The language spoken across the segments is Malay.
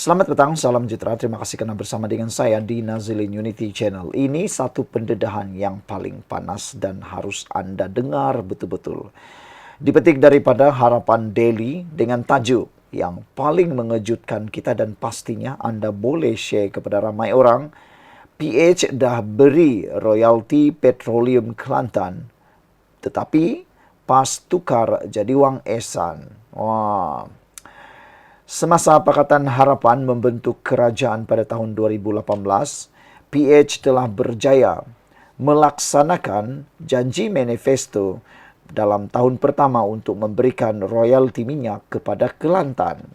Selamat petang, salam sejahtera. Terima kasih karena bersama dengan saya di Nazilin Unity Channel. Ini satu pendedahan yang paling panas dan harus Anda dengar betul-betul. Dipetik daripada Harapan Daily dengan tajuk yang paling mengejutkan kita dan pastinya Anda boleh share kepada ramai orang. PH dah beri royalti petroleum Kelantan, tetapi pas tukar jadi wang esan. Wah. Semasa Pakatan Harapan membentuk kerajaan pada tahun 2018, PH telah berjaya melaksanakan janji manifesto dalam tahun pertama untuk memberikan royalti minyak kepada Kelantan.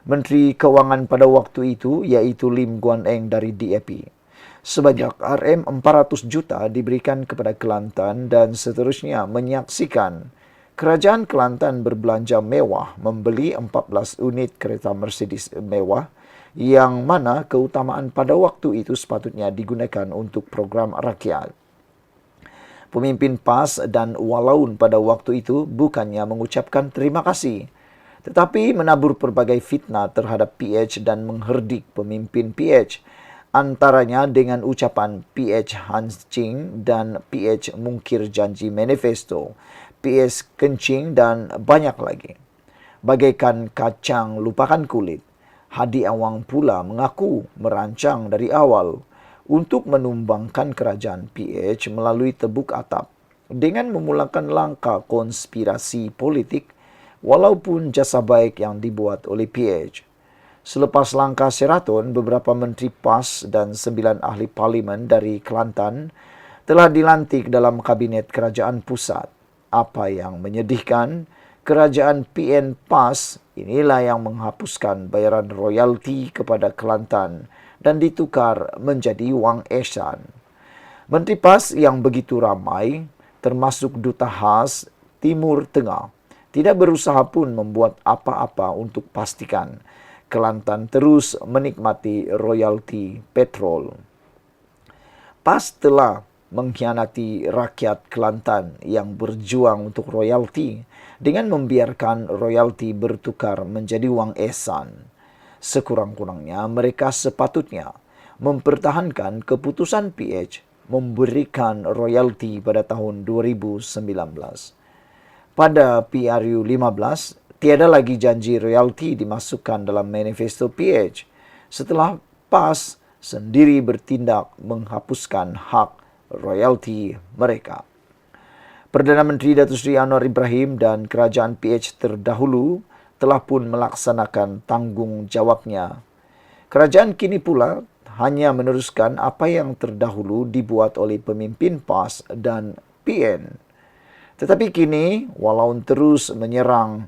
Menteri Keuangan pada waktu itu iaitu Lim Guan Eng dari DAP. Sebanyak RM400 juta diberikan kepada Kelantan dan seterusnya menyaksikan Kerajaan Kelantan berbelanja mewah membeli 14 unit kereta Mercedes mewah yang mana keutamaan pada waktu itu sepatutnya digunakan untuk program rakyat. Pemimpin PAS dan Walaun pada waktu itu bukannya mengucapkan terima kasih, tetapi menabur pelbagai fitnah terhadap PH dan mengherdik pemimpin PH, antaranya dengan ucapan PH hancing dan PH mungkir janji manifesto, PH kencing dan banyak lagi. Bagaikan kacang lupakan kulit, Hadi Awang pula mengaku merancang dari awal untuk menumbangkan kerajaan PH melalui tebuk atap dengan memulakan langkah konspirasi politik walaupun jasa baik yang dibuat oleh PH. Selepas langkah Sheraton, beberapa menteri PAS dan 9 ahli parlimen dari Kelantan telah dilantik dalam kabinet kerajaan pusat. Apa yang menyedihkan, kerajaan PN PAS inilah yang menghapuskan bayaran royalti kepada Kelantan dan ditukar menjadi wang esan. Menteri PAS yang begitu ramai, termasuk Duta khas Timur Tengah, tidak berusaha pun membuat apa-apa untuk pastikan Kelantan terus menikmati royalti petrol. PAS telah mengkhianati rakyat Kelantan yang berjuang untuk royalti dengan membiarkan royalti bertukar menjadi wang esan. Sekurang-kurangnya mereka sepatutnya mempertahankan keputusan PH memberikan royalti pada tahun 2019. Pada PRU 15, tiada lagi janji royalti dimasukkan dalam manifesto PH setelah PAS sendiri bertindak menghapuskan hak royalti mereka. Perdana Menteri Datuk Seri Anwar Ibrahim dan kerajaan PH terdahulu telah pun melaksanakan tanggungjawabnya. Kerajaan kini pula hanya meneruskan apa yang terdahulu dibuat oleh pemimpin PAS dan PN. Tetapi kini, walau terus menyerang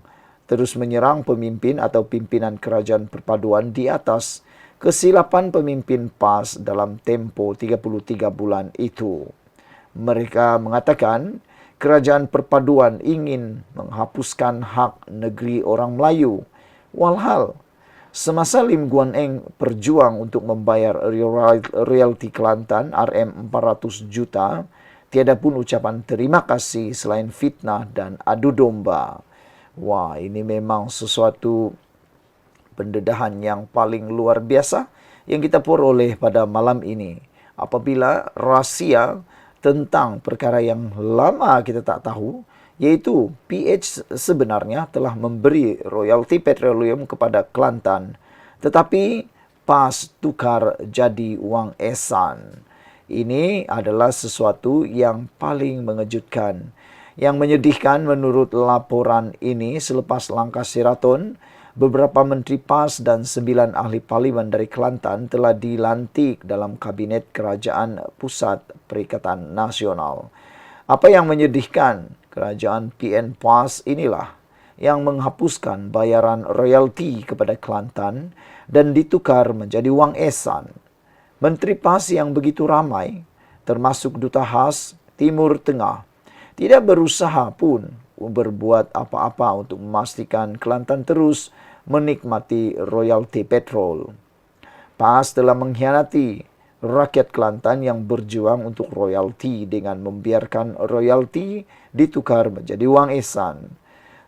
pemimpin atau pimpinan kerajaan perpaduan di atas kesilapan pemimpin PAS dalam tempo 33 bulan itu. Mereka mengatakan kerajaan perpaduan ingin menghapuskan hak negeri orang Melayu. Walhal, semasa Lim Guan Eng berjuang untuk membayar royalti Kelantan RM400 juta, tiada pun ucapan terima kasih selain fitnah dan adu domba. Wah, ini memang sesuatu pendedahan yang paling luar biasa yang kita peroleh pada malam ini. Apabila rahsia tentang perkara yang lama kita tak tahu, yaitu PH sebenarnya telah memberi royalti petroleum kepada Kelantan, tetapi PAS tukar jadi wang esan. Ini adalah sesuatu yang paling mengejutkan. Yang menyedihkan menurut laporan ini, selepas langkah Sheraton, beberapa menteri PAS dan 9 ahli parlimen dari Kelantan telah dilantik dalam kabinet kerajaan pusat Perikatan Nasional. Apa yang menyedihkan, kerajaan PN PAS inilah yang menghapuskan bayaran royalti kepada Kelantan dan ditukar menjadi wang esan. Menteri PAS yang begitu ramai, termasuk Duta khas Timur Tengah, tidak berusaha pun berbuat apa-apa untuk memastikan Kelantan terus menikmati royalti petrol. PAS telah mengkhianati rakyat Kelantan yang berjuang untuk royalti dengan membiarkan royalti ditukar menjadi wang esan.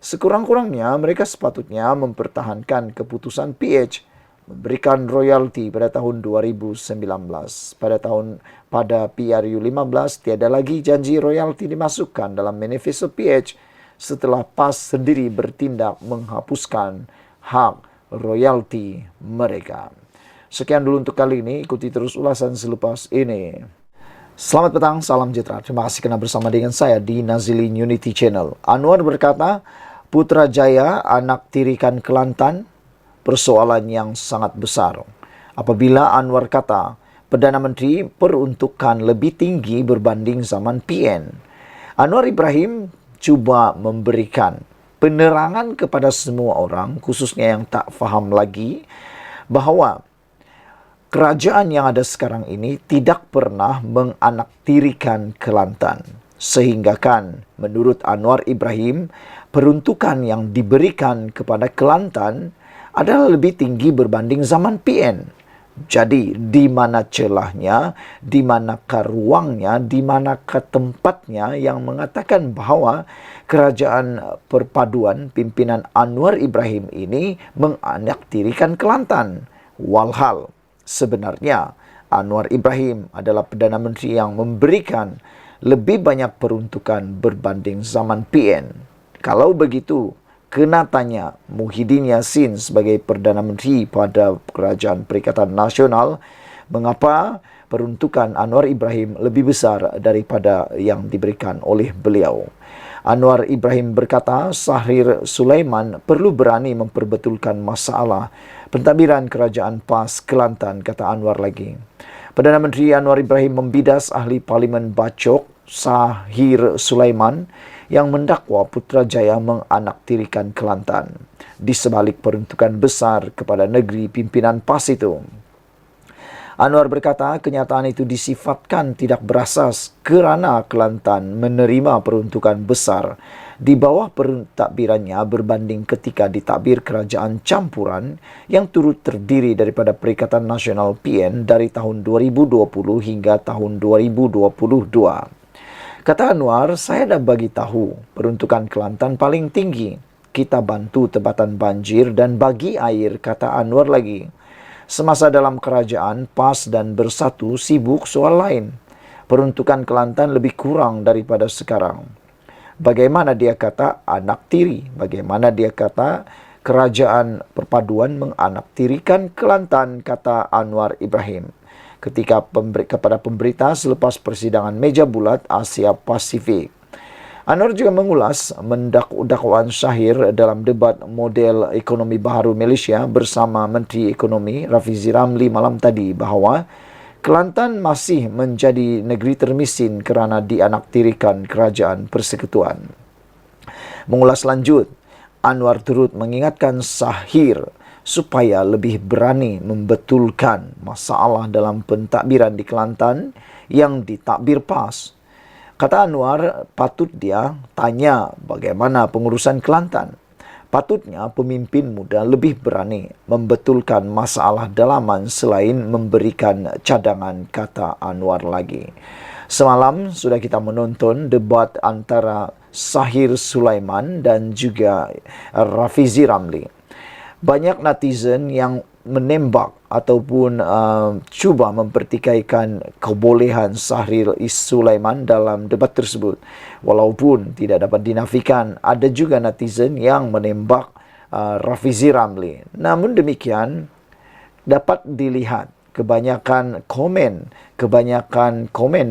Sekurang-kurangnya mereka sepatutnya mempertahankan keputusan PH memberikan royalti pada tahun 2019. Pada PRU 15 tiada lagi janji royalti dimasukkan dalam manifesto PH setelah PAS sendiri bertindak menghapuskan hak royalti mereka. Sekian dulu untuk kali ini, ikuti terus ulasan selepas ini. Selamat petang, salam sejahtera. Terima kasih kerana bersama dengan saya di Nazilin Unity Channel. Anwar berkata, Putrajaya anak tirikan Kelantan, persoalan yang sangat besar. Apabila Anwar kata, Perdana Menteri peruntukan lebih tinggi berbanding zaman PN. Anwar Ibrahim cuba memberikan penerangan kepada semua orang, khususnya yang tak faham lagi, bahawa kerajaan yang ada sekarang ini tidak pernah menganaktirikan Kelantan. Sehingga kan, menurut Anwar Ibrahim, peruntukan yang diberikan kepada Kelantan adalah lebih tinggi berbanding zaman PN. Jadi, di mana celahnya, di manakah ruangnya, di manakah tempatnya yang mengatakan bahawa kerajaan perpaduan pimpinan Anwar Ibrahim ini menganaktirikan Kelantan. Walhal, sebenarnya Anwar Ibrahim adalah Perdana Menteri yang memberikan lebih banyak peruntukan berbanding zaman PN. Kalau begitu, kena tanya Muhyiddin Yassin sebagai Perdana Menteri pada Kerajaan Perikatan Nasional, mengapa peruntukan Anwar Ibrahim lebih besar daripada yang diberikan oleh beliau. Anwar Ibrahim berkata, Sahrir Sulaiman perlu berani memperbetulkan masalah pentadbiran kerajaan PAS Kelantan, kata Anwar lagi. Perdana Menteri Anwar Ibrahim membidas ahli Parlimen Bacok Sahrir Sulaiman yang mendakwa Putrajaya menganaktirikan Kelantan di sebalik peruntukan besar kepada negeri pimpinan PAS itu. Anwar berkata kenyataan itu disifatkan tidak berasas kerana Kelantan menerima peruntukan besar di bawah pentadbirannya berbanding ketika ditadbir kerajaan campuran yang turut terdiri daripada Perikatan Nasional PN dari tahun 2020 hingga tahun 2022. Kata Anwar, saya dah bagi tahu peruntukan Kelantan paling tinggi. Kita bantu tempatan banjir dan bagi air, kata Anwar lagi. Semasa dalam kerajaan, PAS dan Bersatu sibuk soal lain. Peruntukan Kelantan lebih kurang daripada sekarang. Bagaimana dia kata anak tiri? Bagaimana dia kata kerajaan perpaduan menganaktirikan Kelantan, kata Anwar Ibrahim ketika kepada pemberita selepas persidangan meja bulat Asia Pasifik. Anwar juga mengulas dakwaan Sahir dalam debat model ekonomi baharu Malaysia bersama Menteri Ekonomi Rafizi Ramli malam tadi bahawa Kelantan masih menjadi negeri termiskin kerana dianaktirikan kerajaan persekutuan. Mengulas lanjut, Anwar turut mengingatkan Sahir supaya lebih berani membetulkan masalah dalam pentadbiran di Kelantan yang ditadbir PAS. Kata Anwar, patut dia tanya bagaimana pengurusan Kelantan. Patutnya pemimpin muda lebih berani membetulkan masalah dalaman selain memberikan cadangan, kata Anwar lagi. Semalam sudah kita menonton debat antara Sahir Sulaiman dan juga Rafizi Ramli. Banyak netizen yang menembak ataupun cuba mempertikaikan kebolehan Sahrir Sulaiman dalam debat tersebut. Walaupun tidak dapat dinafikan, ada juga netizen yang menembak Rafizi Ramli. Namun demikian, dapat dilihat kebanyakan komen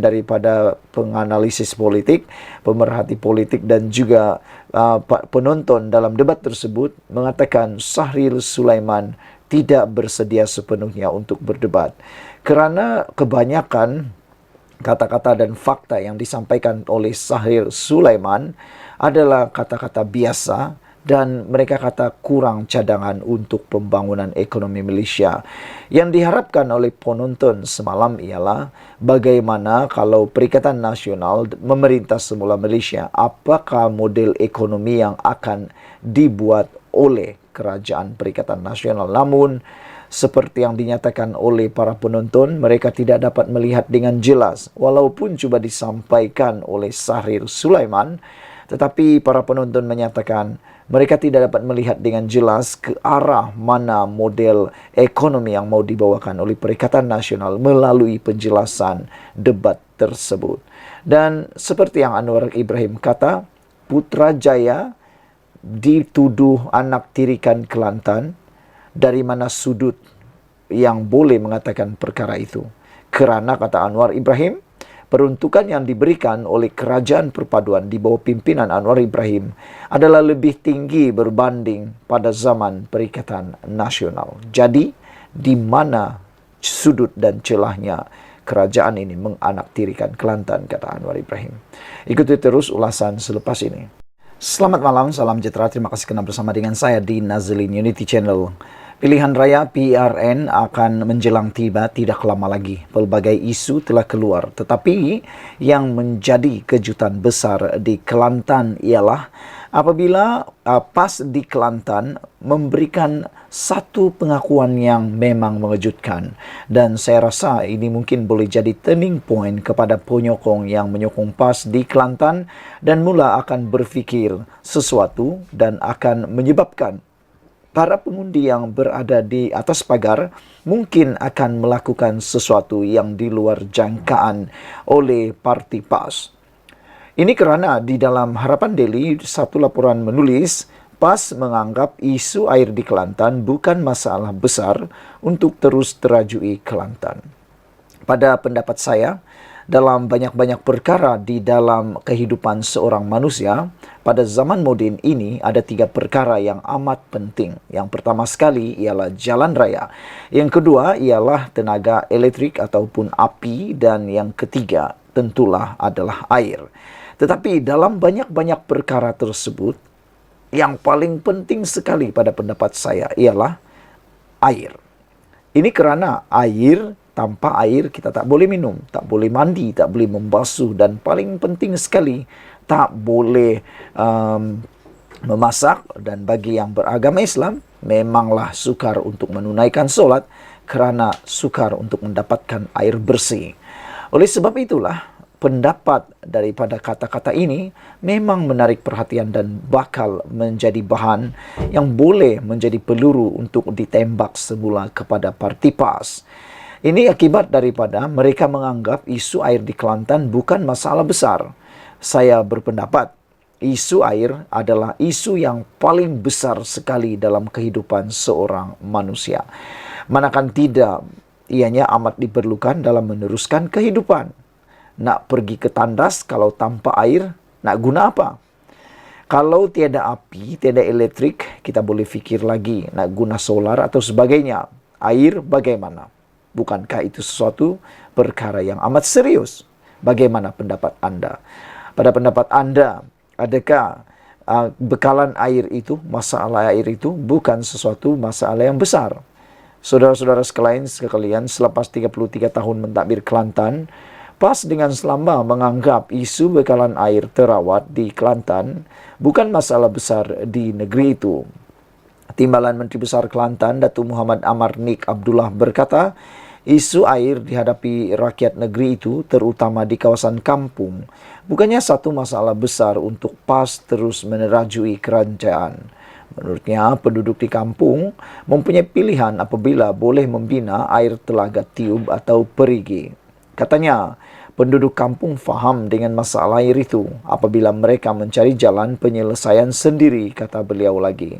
daripada penganalisis politik, pemerhati politik dan juga penonton dalam debat tersebut mengatakan Sahrir Sulaiman tidak bersedia sepenuhnya untuk berdebat. Kerana kebanyakan kata-kata dan fakta yang disampaikan oleh Sahrir Sulaiman adalah kata-kata biasa dan mereka kata kurang cadangan untuk pembangunan ekonomi Malaysia. Yang diharapkan oleh penonton semalam ialah bagaimana kalau Perikatan Nasional memerintah semula Malaysia, apakah model ekonomi yang akan dibuat oleh Kerajaan Perikatan Nasional. Namun, seperti yang dinyatakan oleh para penonton, mereka tidak dapat melihat dengan jelas walaupun cuba disampaikan oleh Sahrir Sulaiman. Tetapi para penonton menyatakan Mereka tidak dapat melihat dengan jelas ke arah mana model ekonomi yang mau dibawakan oleh Perikatan Nasional melalui penjelasan debat tersebut. Dan seperti yang Anwar Ibrahim kata, Putrajaya dituduh anak tirikan Kelantan. Dari mana sudut yang boleh mengatakan perkara itu? Kerana, kata Anwar Ibrahim, peruntukan yang diberikan oleh Kerajaan Perpaduan di bawah pimpinan Anwar Ibrahim adalah lebih tinggi berbanding pada zaman Perikatan Nasional. Jadi, di mana sudut dan celahnya kerajaan ini menganaktirikan Kelantan, kata Anwar Ibrahim. Ikuti terus ulasan selepas ini. Selamat malam, salam sejahtera. Terima kasih kerana bersama dengan saya di Nazilin Unity Channel. Pilihan raya PRN akan menjelang tiba tidak lama lagi. Pelbagai isu telah keluar. Tetapi yang menjadi kejutan besar di Kelantan ialah apabila PAS di Kelantan memberikan satu pengakuan yang memang mengejutkan. Dan saya rasa ini mungkin boleh jadi turning point kepada penyokong yang menyokong PAS di Kelantan dan mula akan berfikir sesuatu dan akan menyebabkan para pengundi yang berada di atas pagar mungkin akan melakukan sesuatu yang di luar jangkaan oleh parti PAS. Ini kerana di dalam Harapan Daily, satu laporan menulis, PAS menganggap isu air di Kelantan bukan masalah besar untuk terus terajui Kelantan. Pada pendapat saya, dalam banyak-banyak perkara di dalam kehidupan seorang manusia, pada zaman moden ini ada 3 perkara yang amat penting. Yang pertama sekali ialah jalan raya. Yang kedua ialah tenaga elektrik ataupun api. Dan yang ketiga tentulah adalah air. Tetapi dalam banyak-banyak perkara tersebut, yang paling penting sekali pada pendapat saya ialah air. Ini kerana air, tanpa air kita tak boleh minum, tak boleh mandi, tak boleh membasuh, dan paling penting sekali tak boleh memasak. Dan bagi yang beragama Islam, memanglah sukar untuk menunaikan solat kerana sukar untuk mendapatkan air bersih. Oleh sebab itulah, pendapat daripada kata-kata ini memang menarik perhatian dan bakal menjadi bahan yang boleh menjadi peluru untuk ditembak semula kepada parti PAS. Ini akibat daripada mereka menganggap isu air di Kelantan bukan masalah besar. Saya berpendapat isu air adalah isu yang paling besar sekali dalam kehidupan seorang manusia. Manakan tidak, ianya amat diperlukan dalam meneruskan kehidupan. Nak pergi ke tandas kalau tanpa air, nak guna apa? Kalau tiada api, tiada elektrik, kita boleh fikir lagi nak guna solar atau sebagainya. Air bagaimana? Bukankah itu sesuatu perkara yang amat serius? Bagaimana pendapat anda? Pada pendapat anda, adakah bekalan air itu, masalah air itu bukan sesuatu masalah yang besar? Saudara-saudara sekalian, selepas 33 tahun mentadbir Kelantan, PAS dengan selamba menganggap isu bekalan air terawat di Kelantan bukan masalah besar di negeri itu. Timbalan Menteri Besar Kelantan, Datuk Muhammad Amar Nik Abdullah berkata, isu air dihadapi rakyat negeri itu, terutama di kawasan kampung, bukannya satu masalah besar untuk PAS terus menerajui kerajaan. Menurutnya, penduduk di kampung mempunyai pilihan apabila boleh membina air telaga tiub atau perigi. Katanya, penduduk kampung faham dengan masalah air itu apabila mereka mencari jalan penyelesaian sendiri, kata beliau lagi.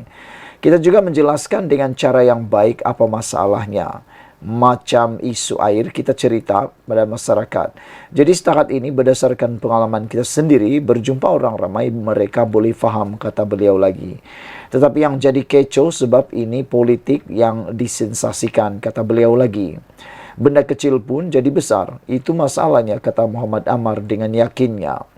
Kita juga menjelaskan dengan cara yang baik apa masalahnya. Macam isu air kita cerita pada masyarakat. Jadi setakat ini berdasarkan pengalaman kita sendiri, berjumpa orang ramai mereka boleh faham, kata beliau lagi. Tetapi yang jadi kecoh sebab ini politik yang disensasikan, kata beliau lagi. Benda kecil pun jadi besar. Itu masalahnya, kata Muhammad Amar dengan yakinnya.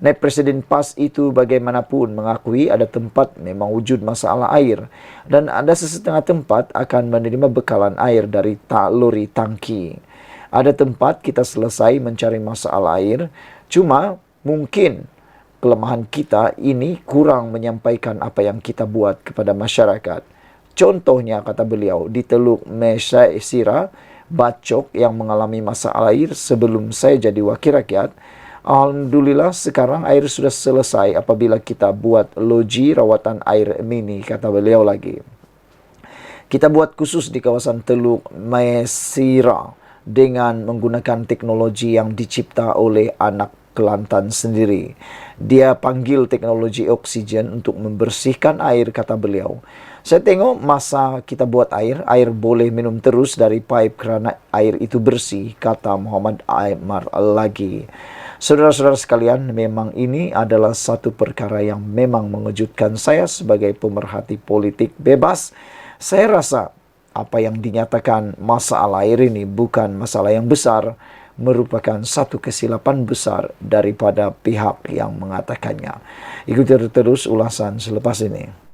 Naib Presiden PAS itu bagaimanapun mengakui ada tempat memang wujud masalah air. Dan ada sesetengah tempat akan menerima bekalan air dari lori tangki. Ada tempat kita selesai mencari masalah air. Cuma mungkin kelemahan kita ini kurang menyampaikan apa yang kita buat kepada masyarakat. Contohnya, kata beliau, di Teluk Mesyaisira, Bacok yang mengalami masalah air sebelum saya jadi wakil rakyat, Alhamdulillah sekarang air sudah selesai apabila kita buat loji rawatan air mini, kata beliau lagi. Kita buat khusus di kawasan Teluk Maesira dengan menggunakan teknologi yang dicipta oleh anak Kelantan sendiri. Dia panggil teknologi oksigen untuk membersihkan air, kata beliau. Saya tengok masa kita buat air boleh minum terus dari pipe kerana air itu bersih, kata Muhammad Aymar lagi. Saudara-saudara sekalian, memang ini adalah satu perkara yang memang mengejutkan saya sebagai pemerhati politik bebas. Saya rasa apa yang dinyatakan masalah air ini bukan masalah yang besar, merupakan satu kesilapan besar daripada pihak yang mengatakannya. Ikuti terus ulasan selepas ini.